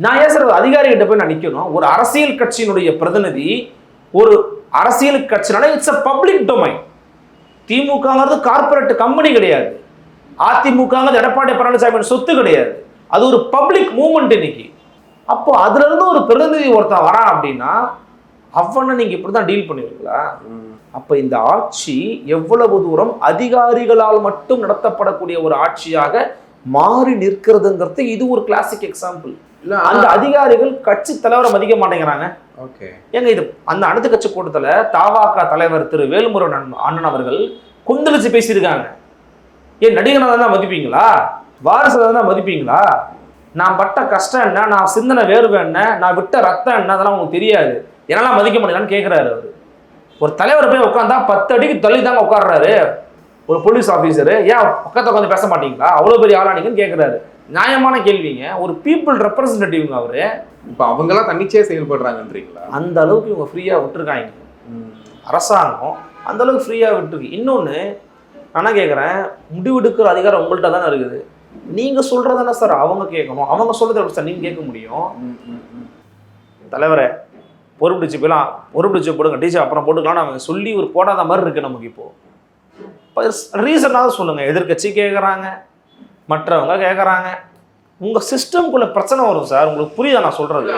நான் ஏன் சார் அதிகாரிகிட்ட போய் நான் நிற்கணும்? ஒரு அரசியல் கட்சியினுடைய பிரதிநிதி, ஒரு அரசியல் கட்சினால இட்ஸ் அ பப்ளிக் டொமைன். திமுகங்கிறது கார்பரேட் கம்பெனி கிடையாது. அதிமுகங்கிறது எடப்பாடி பழனிசாமி சொத்து கிடையாது. அது ஒரு பப்ளிக் மூவ்மெண்ட் இன்னைக்கு. அப்போ அதுல இருந்து ஒரு பிரதிநிதி ஒருத்தன் வரான் அப்படின்னா அவனை நீங்க இப்படிதான் டீல் பண்ணுவீங்களா? அப்ப இந்த ஆட்சி எவ்வளவு தூரம் அதிகாரிகளால் மட்டும் நடத்தப்படக்கூடிய ஒரு ஆட்சியாக மாறி நிற்கிறதுங்கிறது இது ஒரு கிளாசிக் எக்ஸாம்பிள். அந்த அதிகாரிகள் கட்சி தலைவரை மதிக்க மாட்டேங்கிறாங்க. ஏங்க இது அந்த அனைத்து கட்சி கூட்டத்துல தவாக தலைவர் திரு வேலுமுருகன் அண்ணன் அவர்கள் கொந்தளிச்சு பேசியிருக்காங்க. ஏன் நடிகனை தான் மதிப்பீங்களா? வாரிசு தான் மதிப்பீங்களா? நான் பட்ட கஷ்டம் என்ன, நான் சிந்தனை வேர்வை என்ன, நான் விட்ட ரத்தம் என்ன, அதெல்லாம் உங்களுக்கு தெரியாது, என்னெல்லாம் மதிக்க முடியலான்னு கேட்குறாரு அவர். ஒரு தலைவர் போய் உட்காந்தா 10 அடிக்கு தள்ளி தாங்க உட்காடுறாரு ஒரு போலீஸ் ஆஃபீஸரு. ஏன் பக்கத்தை உட்காந்து பேச மாட்டீங்களா, அவ்வளோ பெரிய ஆளானீங்கன்னு கேட்குறாரு. நியாயமான கேள்விங்க. ஒரு பீப்புள் ரெப்ரஸன்டேட்டிவ்ங்க அவரு. இப்போ அவங்கெல்லாம் தன்னிச்சையாக செயல்படுறாங்கன்றீங்களா? அந்த அளவுக்கு இவங்க ஃப்ரீயாக விட்டுருக்காங்க. அரசாங்கம் அந்த அளவுக்கு ஃப்ரீயாக விட்டுருக்கு. இன்னொன்று நான் கேட்குறேன், முடிவெடுக்கிற அதிகாரம் உங்கள்கிட்ட தானே இருக்குது. நீங்கள் சொல்கிறதானே சார் அவங்க கேட்கணும். அவங்க சொல்கிறது எப்படி சார் நீங்கள் கேட்க முடியும்? தலைவரை பொறுப்பிடிச்சு போயிலாம், பொறுப்பிடிச்சு போடுங்க, டீச்சர் அப்புறம் போட்டுக்கலாம்னு அவங்க சொல்லி ஒரு போடாத மாதிரி இருக்குது நமக்கு. இப்போது ரீசனாக சொல்லுங்கள். எதிர்கட்சி கேட்குறாங்க, மற்றவங்க கேட்குறாங்க. உங்கள் சிஸ்டம்குள்ளே பிரச்சனை வரும் சார். உங்களுக்கு புரியுதா நான் சொல்கிறது?